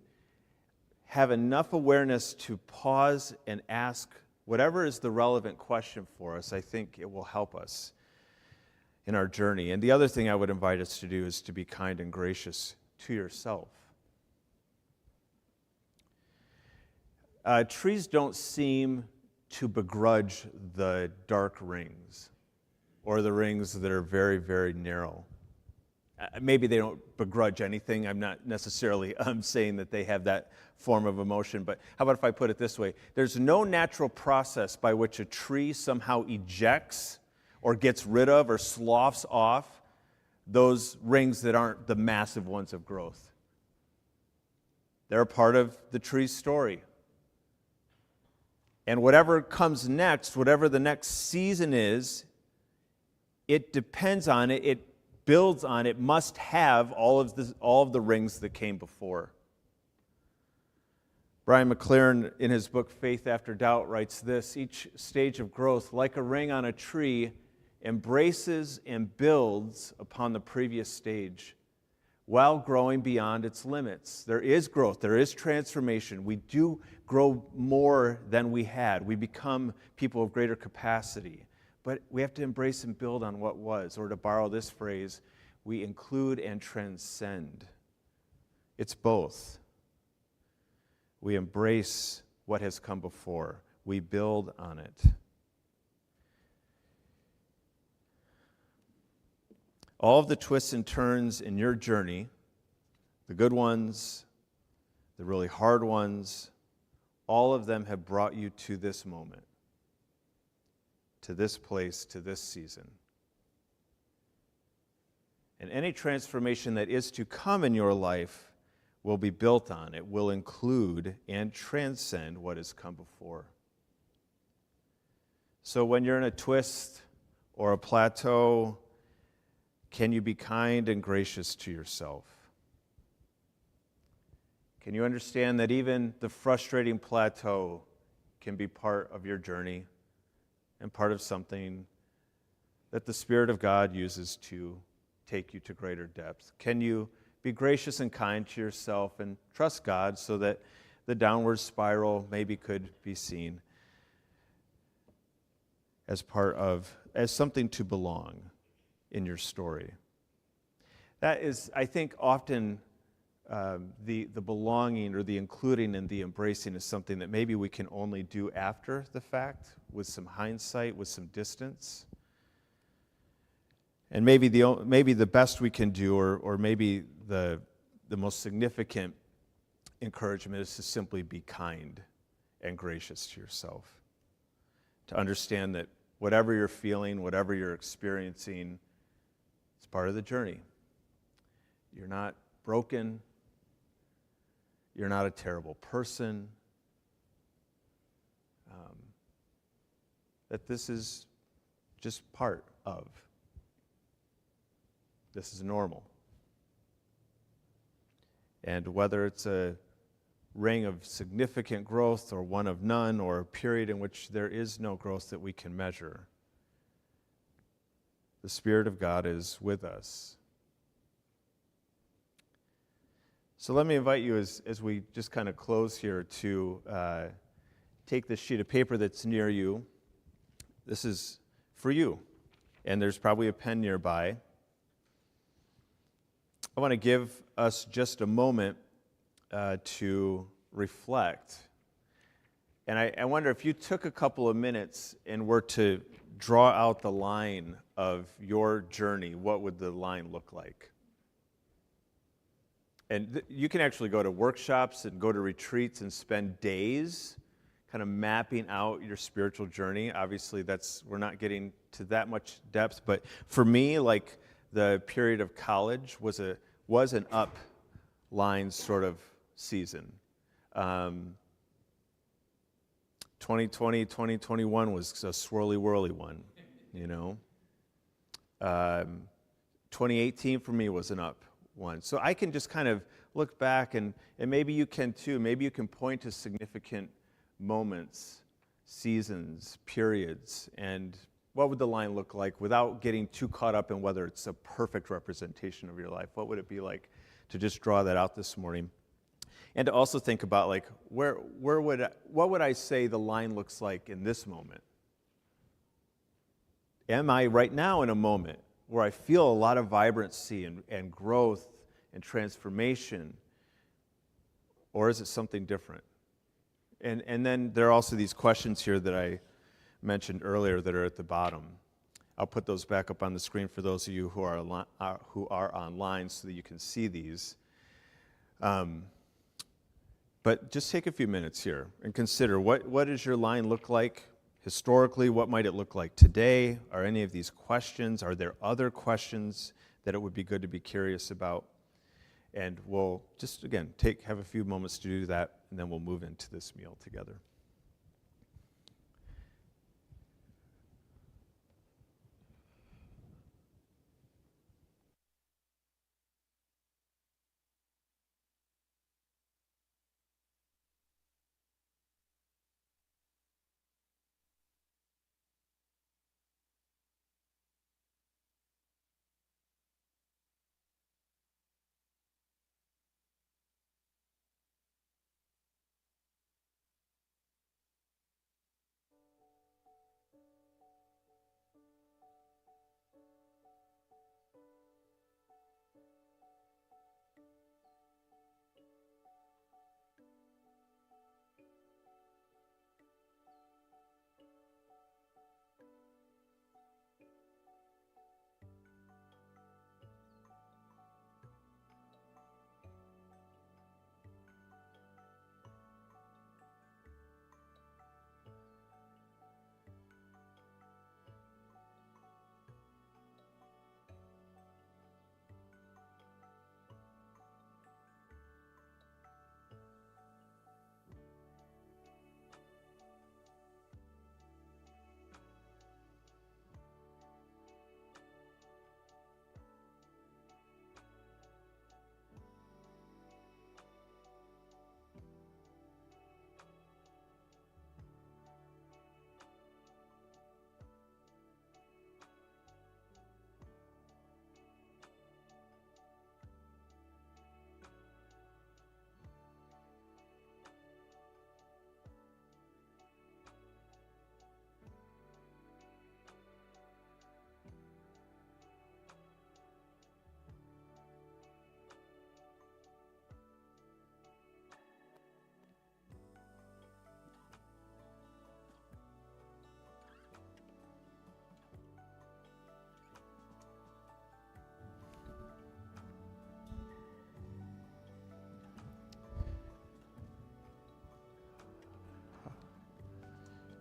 have enough awareness to pause and ask whatever is the relevant question for us, I think it will help us in our journey. And the other thing I would invite us to do is to be kind and gracious to yourself. Trees don't seem to begrudge the dark rings or the rings that are very, very narrow. Maybe they don't begrudge anything. I'm not necessarily saying that they have that form of emotion, but how about if I put it this way? There's no natural process by which a tree somehow ejects or gets rid of or sloughs off those rings that aren't the massive ones of growth. They're a part of the tree's story. And whatever comes next, whatever the next season is, it depends on it, it builds on it, must have all of the rings that came before. Brian McLaren, in his book Faith After Doubt, writes this: each stage of growth, like a ring on a tree, embraces and builds upon the previous stage while growing beyond its limits. There is growth, there is transformation. We do grow more than we had. We become people of greater capacity. But we have to embrace and build on what was, or to borrow this phrase, we include and transcend. It's both. We embrace what has come before. We build on it. All of the twists and turns in your journey, the good ones, the really hard ones, all of them have brought you to this moment, to this place, to this season. And any transformation that is to come in your life will be built on, it will include and transcend what has come before. So when you're in a twist or a plateau, can you be kind and gracious to yourself? Can you understand that even the frustrating plateau can be part of your journey and part of something that the Spirit of God uses to take you to greater depth? Can you be gracious and kind to yourself and trust God so that the downward spiral maybe could be seen as as something to belong in your story? That is, I think, often the belonging or the including and the embracing is something that maybe we can only do after the fact, with some hindsight, with some distance. And maybe the best we can do, or maybe the most significant encouragement, is to simply be kind and gracious to yourself. To understand that whatever you're feeling, whatever you're experiencing, it's part of the journey. You're not broken. You're not a terrible person. That this is just part of. This is normal. And whether it's a ring of significant growth or one of none, or a period in which there is no growth that we can measure, the Spirit of God is with us. So let me invite you, as we just kind of close here, to take this sheet of paper that's near you. This is for you, and there's probably a pen nearby. I want to give us just a moment to reflect. And I wonder if you took a couple of minutes and were to draw out the line of your journey, what would the line look like? And you can actually go to workshops and go to retreats and spend days kind of mapping out your spiritual journey. Obviously, we're not getting to that much depth, but for me, like the period of college was an up line sort of season. 2020, 2021 was a swirly whirly one, you know. 2018 for me was an up one. So I can just kind of look back, and maybe you can too. Maybe you can point to significant moments, seasons, periods, and what would the line look like without getting too caught up in whether it's a perfect representation of your life? What would it be like to just draw that out this morning? And to also think about, like, what would I say the line looks like in this moment? Am I right now in a moment where I feel a lot of vibrancy and growth and transformation? Or is it something different? And then there are also these questions here that I mentioned earlier that are at the bottom. I'll put those back up on the screen for those of you who are online so that you can see these. But just take a few minutes here and consider what does your line look like historically? What might it look like today? Are any of these questions? Are there other questions that it would be good to be curious about? And we'll just, again, have a few moments to do that, and then we'll move into this meal together.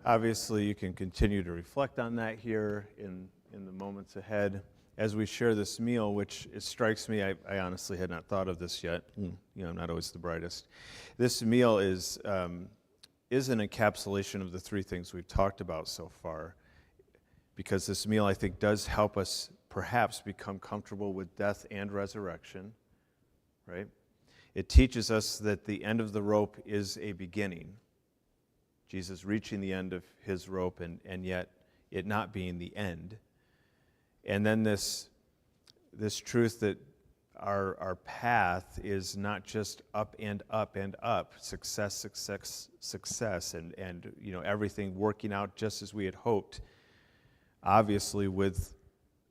Obviously, you can continue to reflect on that here in the moments ahead as we share this meal, which it strikes me, I honestly had not thought of this yet. I'm not always the brightest. This meal is an encapsulation of the three things we've talked about so far, because this meal, I think, does help us perhaps become comfortable with death and resurrection, right? It teaches us that the end of the rope is a beginning. Jesus reaching the end of his rope and yet it not being the end. And then this truth that our path is not just up and up and up, success, and everything working out just as we had hoped. Obviously with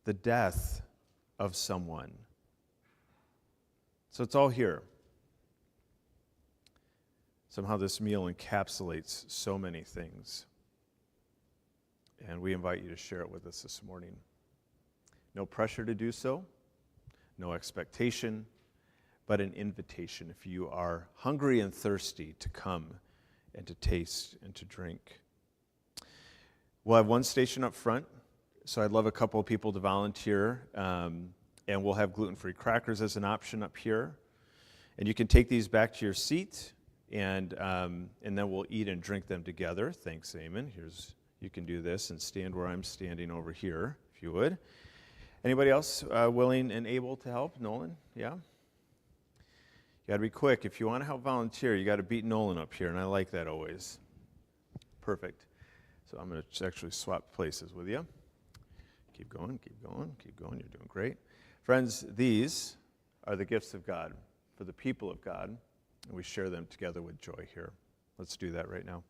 the death of someone, So it's all here. Somehow this meal encapsulates so many things. And we invite you to share it with us this morning. No pressure to do so, no expectation, but an invitation if you are hungry and thirsty to come and to taste and to drink. We'll have one station up front, so I'd love a couple of people to volunteer, and we'll have gluten-free crackers as an option up here. And you can take these back to your seat, and then we'll eat and drink them together. Thanks, Eamon. You can do this and stand where I'm standing over here, if you would. Anybody else willing and able to help? Nolan? Yeah? You got to be quick. If you want to help volunteer, you got to beat Nolan up here, and I like that always. Perfect. So I'm going to actually swap places with you. Keep going, keep going, keep going. You're doing great. Friends, these are the gifts of God for the people of God, and we share them together with joy here. Let's do that right now.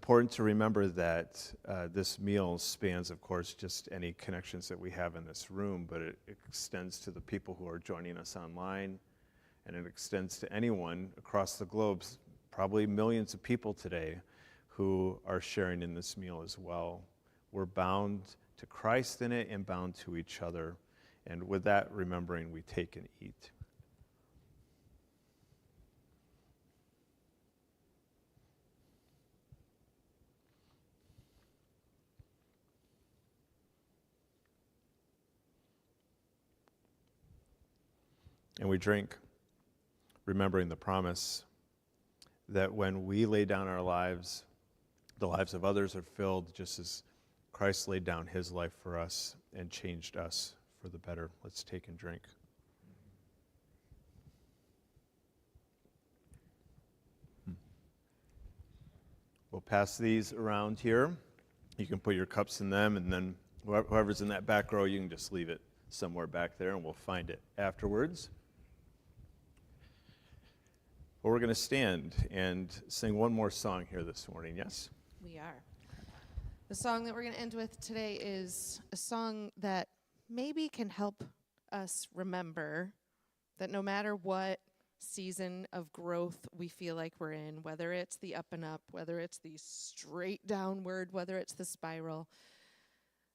Important to remember that this meal spans, of course, just any connections that we have in this room, but it extends to the people who are joining us online, and it extends to anyone across the globe, probably millions of people today who are sharing in this meal as well. We're bound to Christ in it and bound to each other, and with that remembering, we take and eat. And we drink, remembering the promise that when we lay down our lives, the lives of others are filled just as Christ laid down his life for us and changed us for the better. Let's take and drink. We'll pass these around here. You can put your cups in them, and then whoever's in that back row, you can just leave it somewhere back there, and we'll find it afterwards. Well, we're going to stand and sing one more song here this morning, yes? We are. The song that we're going to end with today is a song that maybe can help us remember that no matter what season of growth we feel like we're in, whether it's the up and up, whether it's the straight downward, whether it's the spiral,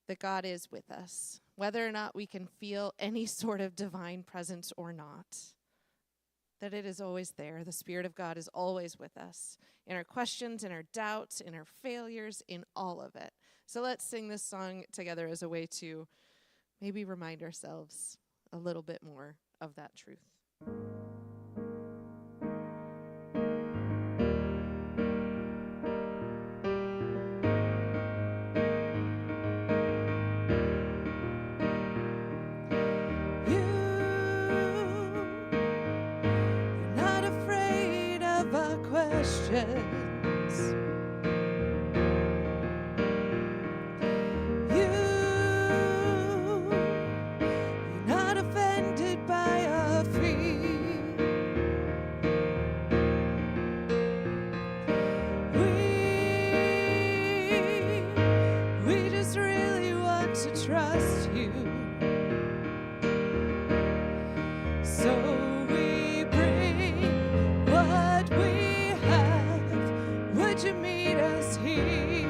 that God is with us, whether or not we can feel any sort of divine presence or not, that it is always there. The Spirit of God is always with us in our questions, in our doubts, in our failures, in all of it. So let's sing this song together as a way to maybe remind ourselves a little bit more of that truth. You're not offended by our fear. We just really want to trust you. So we bring what we have. Would you meet us here?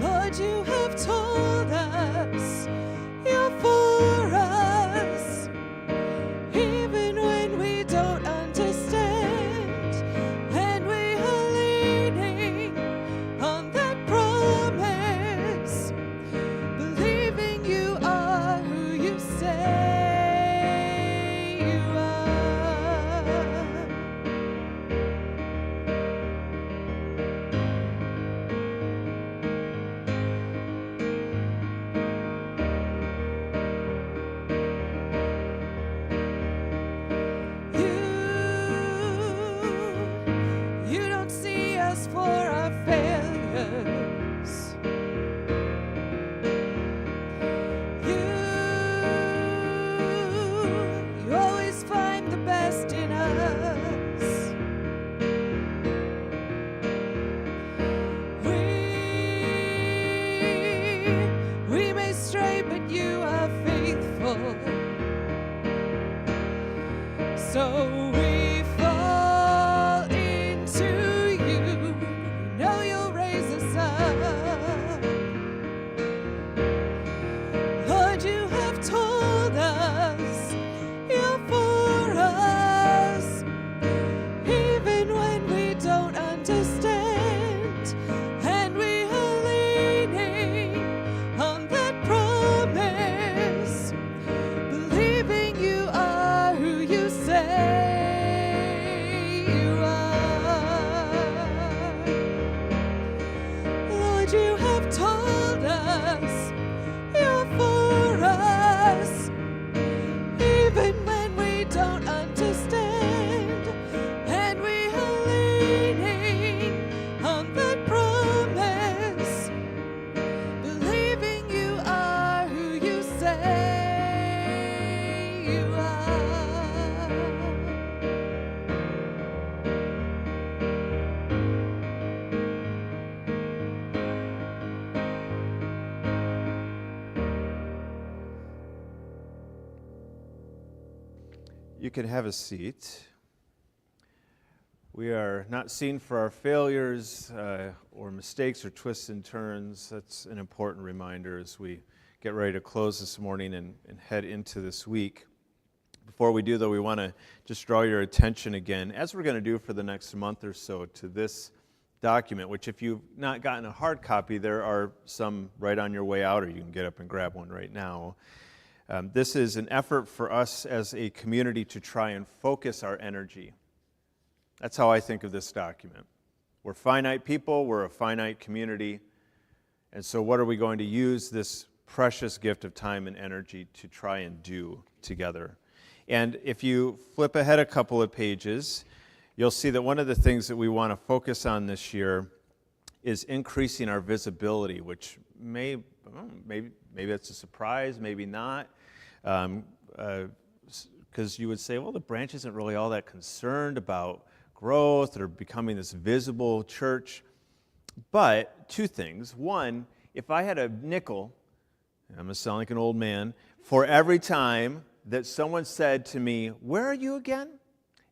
Lord, you have told us you're for us, even when we don't understand, and we are leaning on that promise, believing you are who you say you are. You don't see us for our failures. You always find the best in us. We may stray, but you are faithful. So we fall into you. We know you'll raise us up. Lord, you have told us you're for us, even when we don't understand, and we are leaning on that promise, believing you are who you say you are. Lord, you have told us you're for us, even when we don't understand, and we are leaning on that promise, believing you are who you say you are. You can have a seat. We are not seen for our failures or mistakes or twists and turns. That's an important reminder as we get ready to close this morning and head into this week. Before we do, though, we want to just draw your attention again, as we're going to do for the next month or so, to this document, which if you've not gotten a hard copy, there are some right on your way out, or you can get up and grab one right now. This is an effort for us as a community to try and focus our energy. That's how I think of this document. We're finite people, we're a finite community, and so what are we going to use this precious gift of time and energy to try and do together? And if you flip ahead a couple of pages, you'll see that one of the things that we want to focus on this year is increasing our visibility, which maybe it's a surprise, maybe not, because you would say, well, the branch isn't really all that concerned about growth or becoming this visible church. But two things. One, if I had a nickel, I'm going to sound like an old man, for every time that someone said to me, "Where are you again?"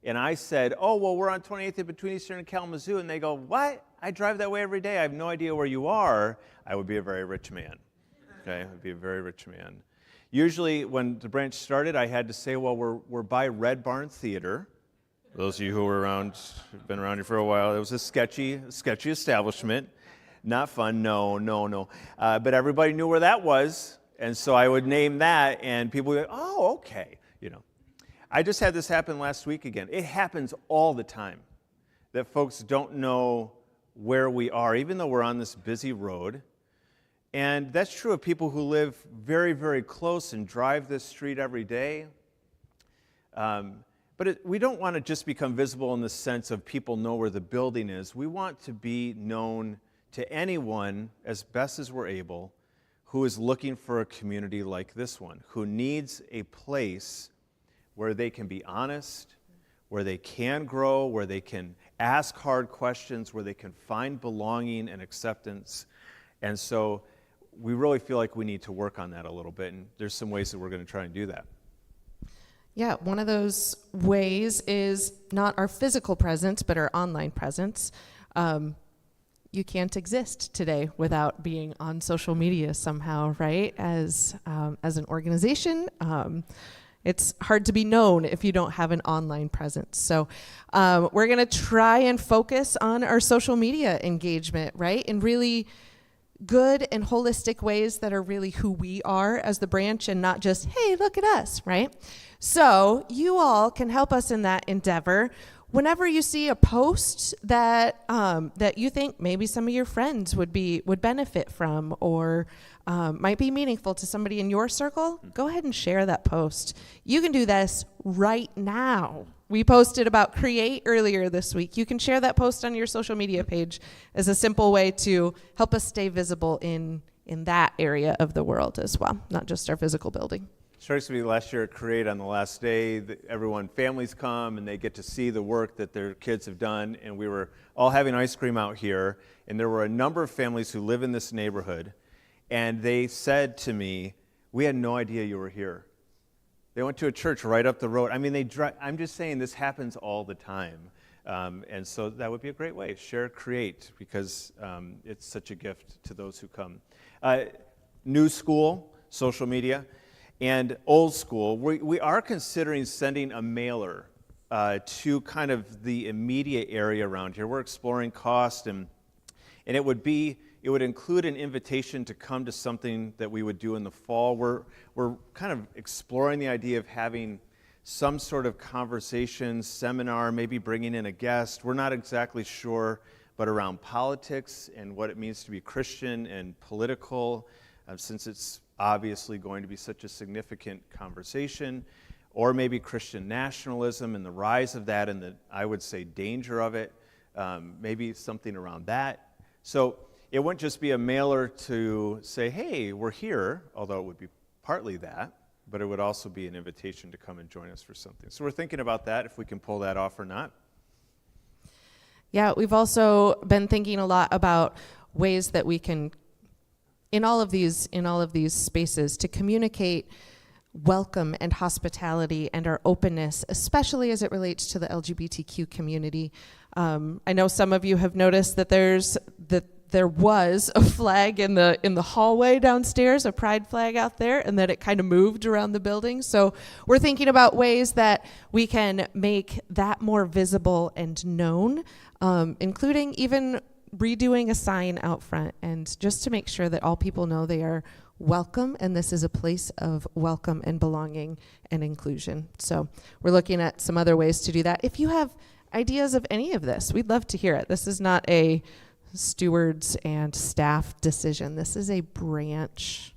And I said, "Oh, well, we're on 28th in between Eastern and Kalamazoo." And they go, "What? I drive that way every day. I have no idea where you are." I would be a very rich man. Okay, I would be a very rich man. Usually when the branch started, I had to say, well, we're by Red Barn Theater. Those of you who were around, who've been around here for a while, it was a sketchy establishment. Not fun, no. But everybody knew where that was, and so I would name that, and people would go, "Oh, okay," I just had this happen last week again. It happens all the time that folks don't know where we are, even though we're on this busy road. And that's true of people who live very, very close and drive this street every day. But we don't want to just become visible in the sense of people know where the building is. We want to be known to anyone, as best as we're able, who is looking for a community like this one, who needs a place where they can be honest, where they can grow, where they can ask hard questions, where they can find belonging and acceptance. And so we really feel like we need to work on that a little bit, and there's some ways that we're going to try and do that. Yeah, one of those ways is not our physical presence, but our online presence. You can't exist today without being on social media somehow, right? As an organization, it's hard to be known if you don't have an online presence. So we're going to try and focus on our social media engagement, right? In really good and holistic ways that are really who we are as the branch and not just, hey, look at us, right? So you all can help us in that endeavor. Whenever you see a post that that you think maybe some of your friends would benefit from or might be meaningful to somebody in your circle, go ahead and share that post. You can do this right now. We posted about Create earlier this week. You can share that post on your social media page as a simple way to help us stay visible in that area of the world as well, not just our physical building. Strikes me last year at Create on the last day, families come and they get to see the work that their kids have done, and we were all having ice cream out here, and there were a number of families who live in this neighborhood, and they said to me, "We had no idea you were here." They went to a church right up the road. I mean, I'm just saying this happens all the time. And so that would be a great way. Share Create, because it's such a gift to those who come. New school, social media, and old school. We are considering sending a mailer to kind of the immediate area around here. We're exploring cost, and it would include an invitation to come to something that we would do in the fall. We're kind of exploring the idea of having some sort of conversation, seminar, maybe bringing in a guest. We're not exactly sure, but around politics and what it means to be Christian and political, since it's obviously going to be such a significant conversation, or maybe Christian nationalism and the rise of that and the, I would say, danger of it, maybe something around that. So it wouldn't just be a mailer to say, hey, we're here, although it would be partly that, but it would also be an invitation to come and join us for something. So we're thinking about that, if we can pull that off or not. Yeah, we've also been thinking a lot about ways that we can, in all of these spaces, to communicate welcome and hospitality and our openness, especially as it relates to the LGBTQ community. I know some of you have noticed that there was a flag in the hallway downstairs, a pride flag out there, and that it kind of moved around the building. So we're thinking about ways that we can make that more visible and known, including even redoing a sign out front, and just to make sure that all people know they are welcome, and this is a place of welcome and belonging and inclusion. So we're looking at some other ways to do that. If you have ideas of any of this, we'd love to hear it. This is not a stewards and staff decision. This is a branch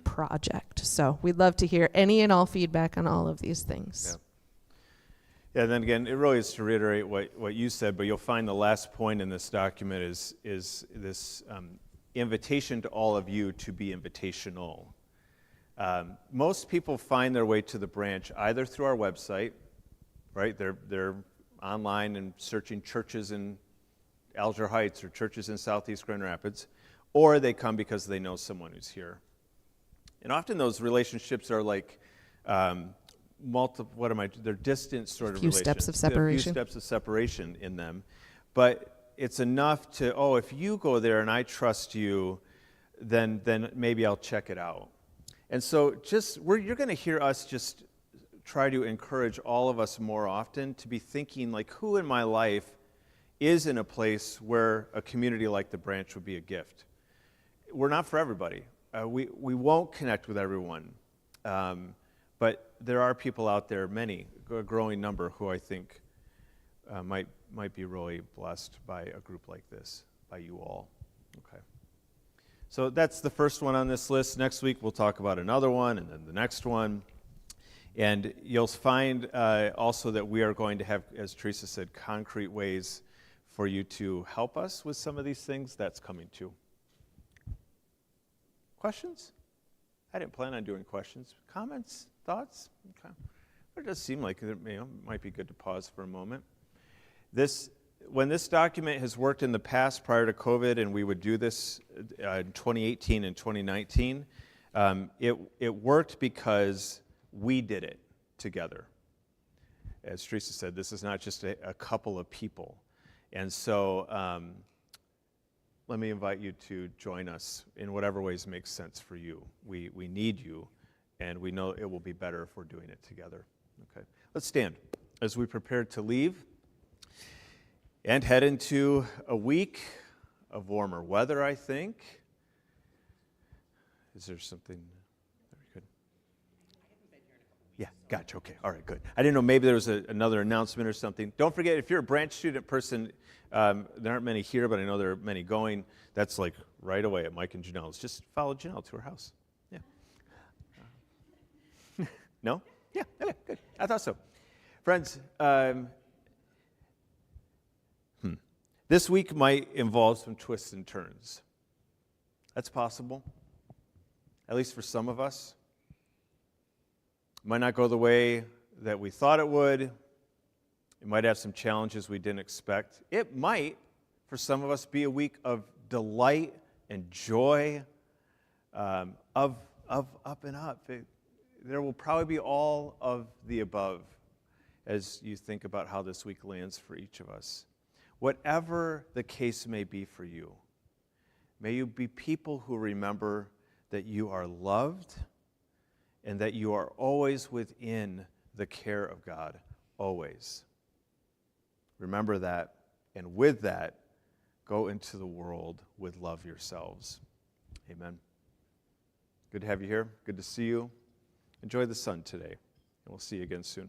project. So we'd love to hear any and all feedback on all of these things. Yeah, then again, it really is to reiterate what you said, but you'll find the last point in this document is this invitation to all of you to be invitational. Most people find their way to the branch either through our website, right? They're online and searching churches in Alger Heights or churches in Southeast Grand Rapids, or they come because they know someone who's here. And often those relationships are like they're distant sort of Few steps of relations. There are a few separation. steps of separation in them. But it's enough to, if you go there and I trust you, then maybe I'll check it out. And so you're going to hear us just try to encourage all of us more often to be thinking like, who in my life is in a place where a community like the Branch would be a gift? We're not for everybody. We won't connect with everyone. But there are people out there, many, a growing number, who I think might be really blessed by a group like this, by you all. Okay. So that's the first one on this list. Next week we'll talk about another one, and then the next one. And you'll find also that we are going to have, as Teresa said, concrete ways for you to help us with some of these things. That's coming too. Questions? I didn't plan on doing questions. Comments? Thoughts? Okay. It does seem like it might be good to pause for a moment. When this document has worked in the past prior to COVID, and we would do this in 2018 and 2019, it worked because we did it together. As Teresa said, this is not just a couple of people. And so let me invite you to join us in whatever ways make sense for you. We need you, and we know it will be better if we're doing it together. Okay, let's stand as we prepare to leave and head into a week of warmer weather, I think. Is there something? Very good. Yeah, gotcha. Okay, all right, good. I didn't know, maybe there was another announcement or something. Don't forget, if you're a Branch student person, there aren't many here, but I know there are many going. That's like right away at Mike and Janelle's. Just follow Janelle to her house. Yeah. No? Yeah, okay, good. I thought so. Friends, this week might involve some twists and turns. That's possible, at least for some of us. It might not go the way that we thought it would. It might have some challenges we didn't expect. It might, for some of us, be a week of delight and joy, of up and up. There will probably be all of the above as you think about how this week lands for each of us. Whatever the case may be for you, may you be people who remember that you are loved and that you are always within the care of God, always. Remember that, and with that, go into the world with love yourselves. Amen. Good to have you here. Good to see you. Enjoy the sun today, and we'll see you again soon.